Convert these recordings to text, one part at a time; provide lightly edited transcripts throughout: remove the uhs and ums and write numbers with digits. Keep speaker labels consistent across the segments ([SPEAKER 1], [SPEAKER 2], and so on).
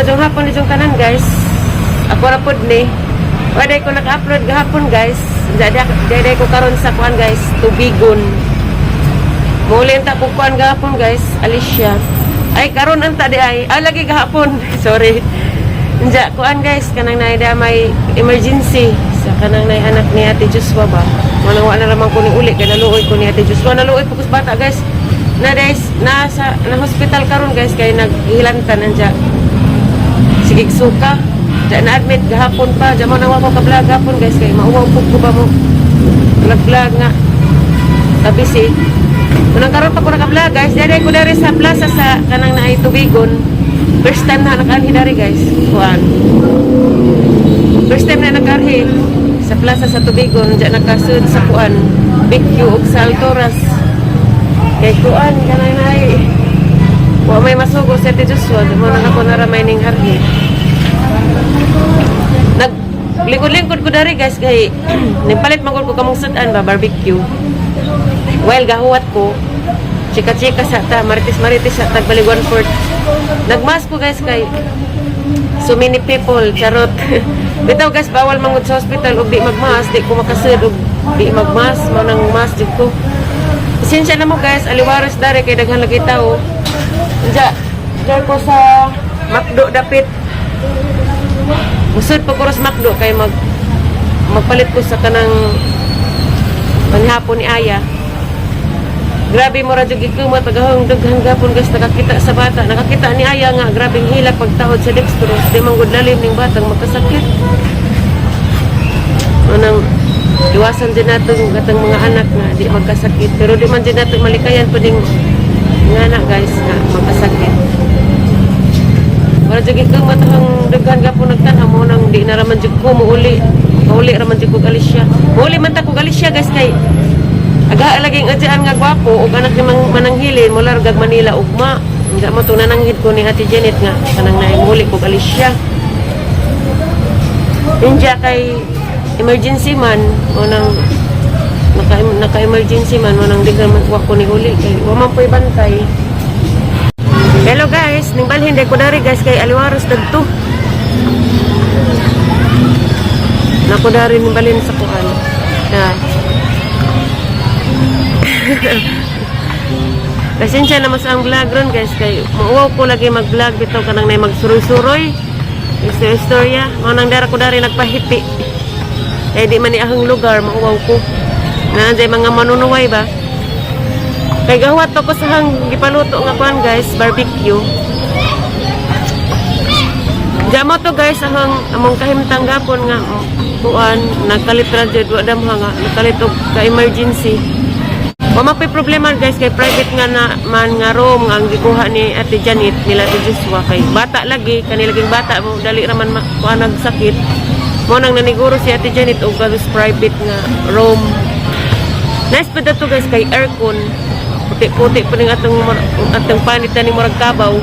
[SPEAKER 1] jung hapon ni jung tanan guys. Ako ra pud ni. Waday ko naka-upload gahapon guys. Daday ko karon sa kuan guys, Tubigon. Muli ta ko kuan gahapon guys, Alicia. Ay karon anta di ay lagi gahapon. Sorry. Nja kuan guys, kanang naida may emergency sa kanang nay anak ni Ate Joshua ba. Manang wala naman ko ni uli kay naluoy ko ni Ate Joshua. Naluoy pagkus bata guys. Na hospital karon guys kay naghilantan nanja. Sige suka. Na admit gahapon pa, diyan mo nawa ko ka-vlog gahapon guys kay mauwaw pug ko ba mo vlog nga. Tabi si unang karon pa ko naka-vlog guys, dere ko dere sa plaza sa kanang naay Tubigon. First time na nakarhi dere guys. Kuan. First time na nakarhi sa plaza sa Tubigon, diyan nakasud sa kuan, BQ ug sa Altoras. Kay kuan kanang naay wa may masugo sa Ate Joshua, mo na ako naramay ning harhi. Naglingkod-lingkod ko dari guys kay nipalit magod ko kamong sudan ba barbecue. While gahuwat ko chika-chika sa ta maritis sa Tagbaliguan Fort. Nagmas ko guys kay so many people charot. Bitaw guys bawal mangud sa hospital ug di magmas, di ko makasud ug di magmas mo nang mas jud ko. Pasensya na mo guys, aliwaros dari kay daghan lagi tao. Diyan ko sa Macdo dapit. Musud pa ko sa Macdo kay magpalit ko sa kanang panghapon ni Aya. Grabe mo ra jud gikumat tagahong daghang gapon guys nakakita sa bata. Nakakita ni Aya nga grabeng hilak pagtahod sa dextrose, di man gud lalim ning batang magkasakit. Manang iwasan din nato gatang mga anak nga di magkasakit, pero di man din nato malikayan puding nga anak guys nga magkasakit. Para jud ko matahang daghan gapon nagtanaw mo nang di na raman jud ko muuli raman jud ko Alicia. Muuli man ta ko Alicia guys kay aga laging adyaan nga gwapo ug anak ni mananghilin mo largag Manila ugma. Nga mo to nananghid ko ni Ate Janet nga kanang naay muuli ko Alicia. Inja kay emergency man o nang naka-emergency man o nang di man ko ni huli kay wa man po'y bantay. Hello guys, ning balhin day ko dari guys kay aliwaros dagto. Nako dari ning balhin sa kuan. Pasensya na mas ang vlog ron guys kay mauwaw ko lagi mag-vlog bitaw kanang nay magsuroy-suroy. Istorya, mo nang dara ko dari nagpahiti. Kay di man ni ahong lugar mauwaw ko. Naanday mga manunuway ba? Kay gawat ko sa hang gipaluto nga kuan guys, barbecue. Jamo to guys ahang among kahimtang gapon nga kuan nagkalit ra jud wa damha nga nagkalit og ka emergency. Wa magpay problema guys kay private nga na man nga room nga ang gikuha ni Ate Janet nila Ate Joshua kay bata lagi kanilaging bata mo dali ra man kuan nagsakit. Mo nang naniguro si Ate Janet og galos private nga room. Nice pa dato guys kay aircon. Puti-puti pa ning atong panitan ni murag kabaw.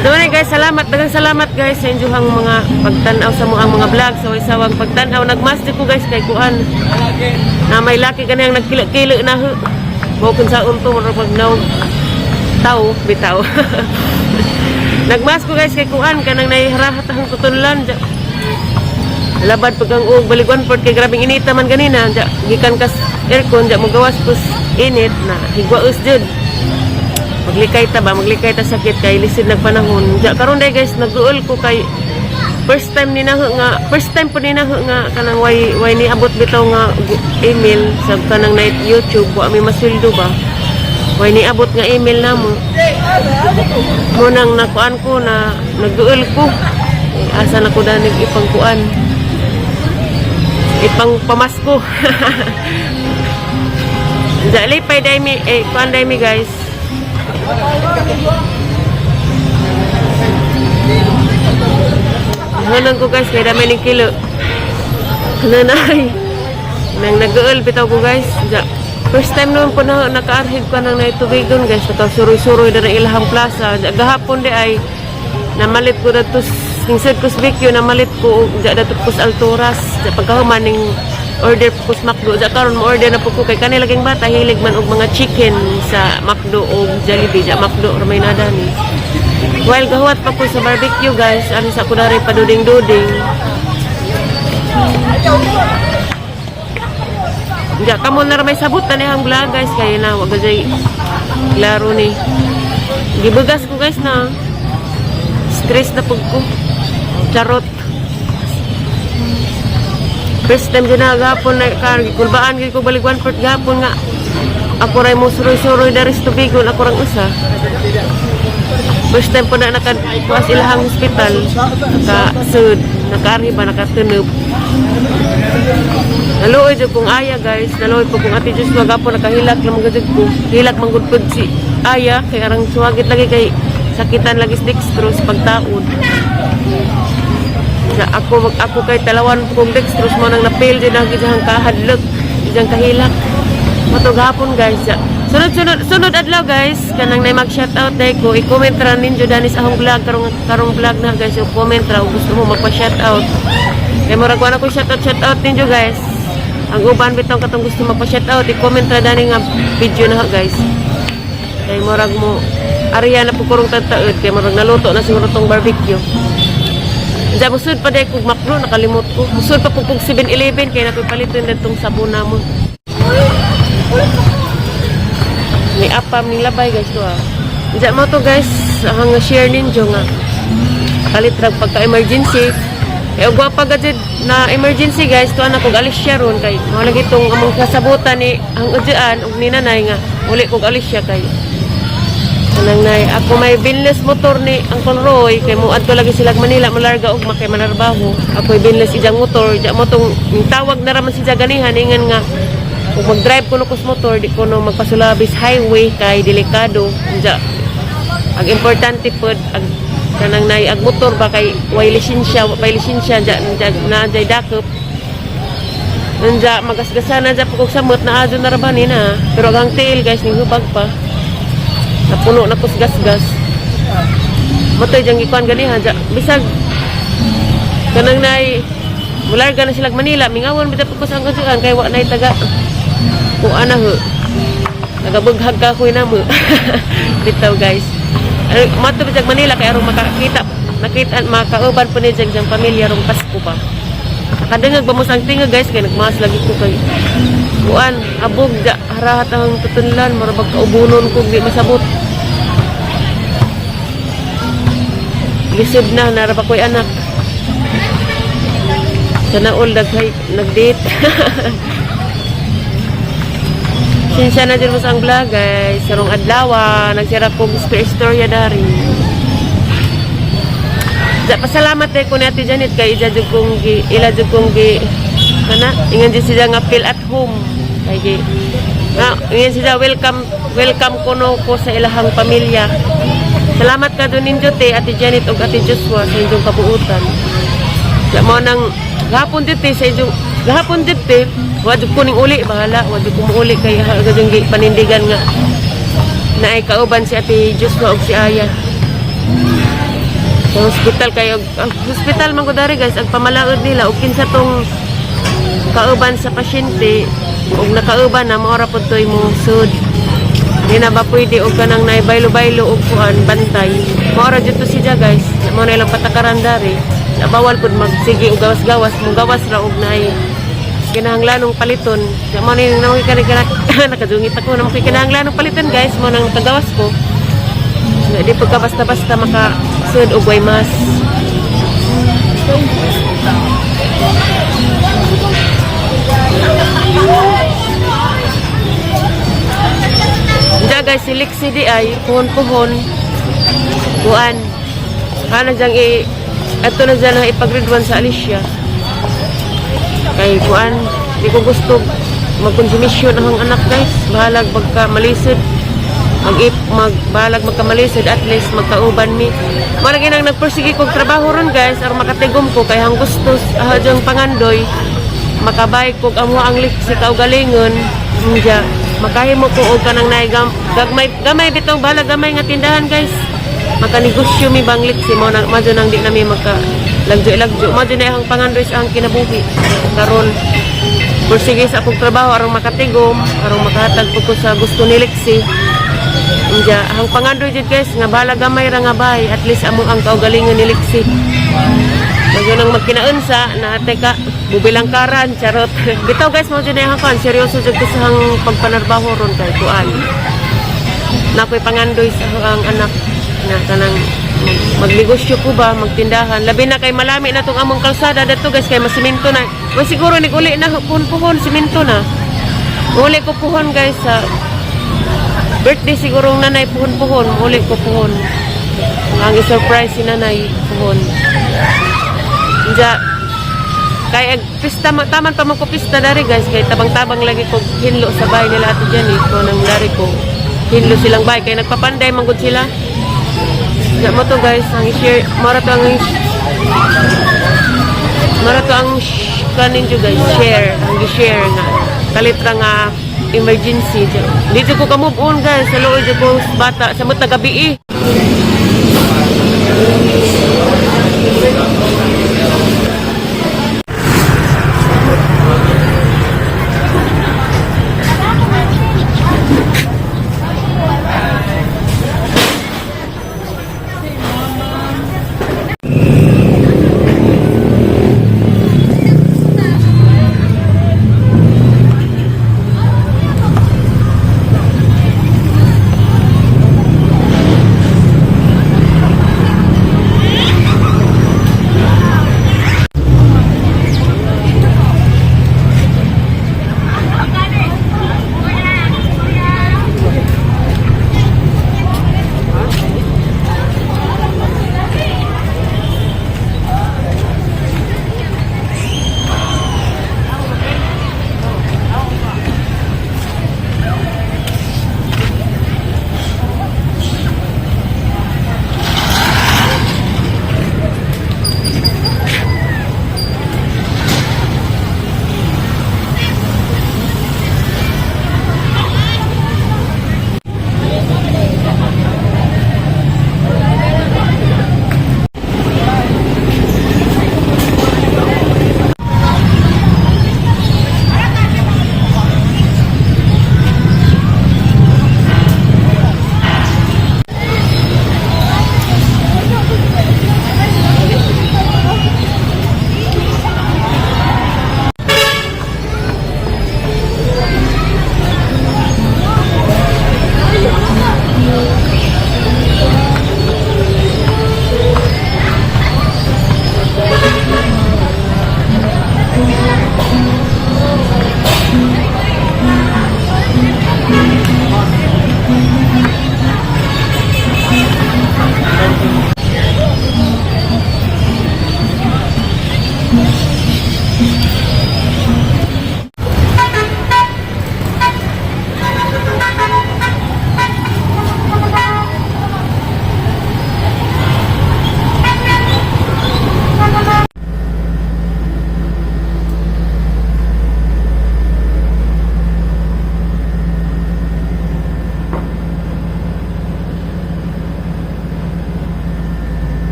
[SPEAKER 1] Doon guys, daghang salamat guys sa inyohang mga pagtan-aw sa mga vlog. So isawang pagtan-aw nagmaster ko guys kay kuan. Na may laki kanang nagkilo na ho. Bukod sa unto murag magnaw tao bitaw. Nagmas ko guys kay kuan kanang nahirahat ang tutulan. Labad pagang Baliguan Fort kay grabing inita man ganina. Gikan kas aircon mo gawas kus init na higwaus jud. Maglikay ta sakit kay lisid nagpanahon. Karon day guys nag-uol ko kay first time po ni naho nga kanang way ni abot bitaw nga email sa kanang night YouTube wa mi masuldo ba. Way ni abot nga email namo. Mo nang nakuan ko na nag-uol ko. Asa na ko danig ipangkuan. Ipang pamasko. Dali pay day mi kuan day mi guys. Hanan ko guys kay dami ning kilo. Nanay. Nang nag-uol bitaw ko guys. First time noon po na naka-arhid ko nang naitubigon guys. Ito suroy-suroy na ilahang plaza. Gahapon di ay namalit ko dato singsid ko sa BQ namalit ko dato ko sa Altoras. Pagkahuman ning order po sa Macdo. Karon mo order na po ko kay kanilaging bata hilig man og mga chicken sa Macdo o Jollibee. Macdo ramay nada ni. While gahuat pa ko sa barbecue guys, ano sa ko dari paduding-duding. Diya, kamo na may sabot na nihang vlog guys, kaya na, wag gajay klaro ni. Gibugas ko guys na. Stress na pag ko. Charot. First time dyan na gapon na kulbaan ko balik 1/4 gapon nga. Ako ray mo suroy-suroy dari sa tubigon, ako rang usa. First time po na nakakuas ilahang hospital, naka-sud, naka-arriba, naka-tunub. Naluoy dyan kong aya guys, naluoy po kong ati Diyos, wag po nakahilak na mga dyan ko. Hilak manggudpod si aya, kaya arang suwagit lagi kay sakitan lagi sa dextrose pagtaon. Ako kay talawan kong dextrose mo nang napil dyan na gidang kahadlok, gidang kahilak. Matog hapon guys. Sunod adlaw guys, kanang nay mag-shoutout day ko, i-comment ra ninyo dani sa akong vlog karong vlog na guys, i-comment ra gusto mo magpa-shoutout. Kay murag wala ko shoutout ninyo guys. Ang uban bitong katong gusto magpa-shoutout, i-comment ra dani nga video na guys. Kay murag mo ariya na po kurong tataod, kay murag naluto na siguro tong barbecue. Diyan musud pa day kog makro, nakalimot ko. Musud pa pug 7-Eleven kay napipaliton ditong sabon namon. May apam ning labay guys to ah. Diyan mo to guys, ang share ninyo nga. Kalitrag pagka-emergency. Eh ugwa pa gadid na emergency guys, to anak kog alis siya ron kay mo lagi tong among kasabutan ni ang udyaan ug ni nanay nga uli kog alis siya kay. Anang nay, ako may binless motor ni Uncle Roy kay mo adto lagi sila Manila malarga og makay manarbaho. Ako binless ijang motor, diyan mo tong tawag na raman si ganihan ingan nga kung mag-drive ko no kus motor, di ko no magpasulabis highway kay delikado. Diya, ang importante po, kanang nay, ag motor ba kay way lisensya, na jay dakop. Diya, magasgasa na dya po kong samot na adyo na rabani na. Pero ang tail guys, ning hubag pa. Napuno na kus gas-gas. Matoy diyang ikuan ganihan, dya, bisag, kanang nay, mularga na sila Manila, mingawan bita po ko sa angkajuan, kay wak na itaga. Kung ana ho, nagabughag ka ko na mo. Bitaw guys. Mato bijag Manila kay arong nakita makauban po ni jang pamilya rong Pasko pa. Kadangag ba mo sang tinga guys kay nagmas lagi ko kay kuan abog da harahat ang tutunlan marabag kaubunon ko di masabot. Lisod na naraba ko'y anak. Sana all nag-date. Sinsya na din mo sa ang vlog guys. Sarong adlawa, nagsira ko istorya dari. Pasalamat din ko ni Ate Janet kay ila jud kong gi kana ingan jud siya nga feel at home. Kay ingan siya welcome kuno ko sa ilahang pamilya. Salamat ka do ninyo te Ate Janet ug Ate Joshua sa inyong kabuutan. Sa mo nang gahapon dito sa inyong gahapon dito wadyo ko ning uli bahala wadyo ko muuli kay gadung panindigan nga naay kauban si Ate Joshua og si Aya sa hospital kay hospital man ko dari guys ang pamalaod nila og kinsa tong kauban sa pasyente og nakauban na maora pud toy mo sud di na ba pwede og kanang naay baylo-baylo og kuan bantay maora jud to siya guys mo na ilang patakaran dari bawal pud magsige og gawas-gawas mo gawas ra og naay kinahanglanong paliton. Mo ni nang nakadungit ako nang kinahanglanong paliton guys, mo nang tagawas ko. Di pagka basta-basta maka sud og way mas. Diya guys, si Lexi di ay puhon-puhon. Kuan. Kana jang ato na dyan na ipag-grade 1 sa Alicia. Kay kuan, di ko gusto magkonsumisyon ang anak guys. Bahalag magka malisod. Bahalag magka malisod at least magkauban mi. Mara ginang nagpursige kog trabaho ron guys aron makatigom ko kay hang gustos ahadjang pangandoy. Makabay kog amo ang liksi kaugalingon. Diya, makahimo ko og kanang naay gamay bitong bahalag gamay nga tindahan guys. Makanegosyo mi bang liksi mo na madyo nang di nami magka lagjo madyo na ang pangandoy sa ang kinabuhi karon pursige sa akong trabaho aron makatigom aron makahatag ko sa gusto ni Lexi Unya ang pangandoy jud guys nga bala gamay ra nga bay, at least amo ang kaugalingon ni Lexi. Magyo nang magkinaunsa na teka bubilang karan charot. Bitaw guys mo jud ang kan seryoso jud ko sa hang pagpanarbaho ron kay kuan. Nakoy pangandoy sa ang anak nga kanang magnegosyo ko ba, magtindahan. Labi na kay malami na tong among kalsada dito guys kay masiminto na. O siguro ni uli na puhon siminto na. Uli ko puhon guys sa birthday siguro ng nanay puhon. Uli ko puhon. Ang i-surprise si nanay puhon. Diya, kay pista taman pa man ko pista dari guys kay tabang-tabang lagi ko hinlo sa bahay nila ato dyan ko nang dari ko hinlo silang bahay kay nagpapanday manggod sila. Diya mo to guys ang i-share mara to ang kanin jo guys share ang i-share nga kalitra nga emergency dyan. Dito ko ka move on guys sa looy ko bata sa mga gabi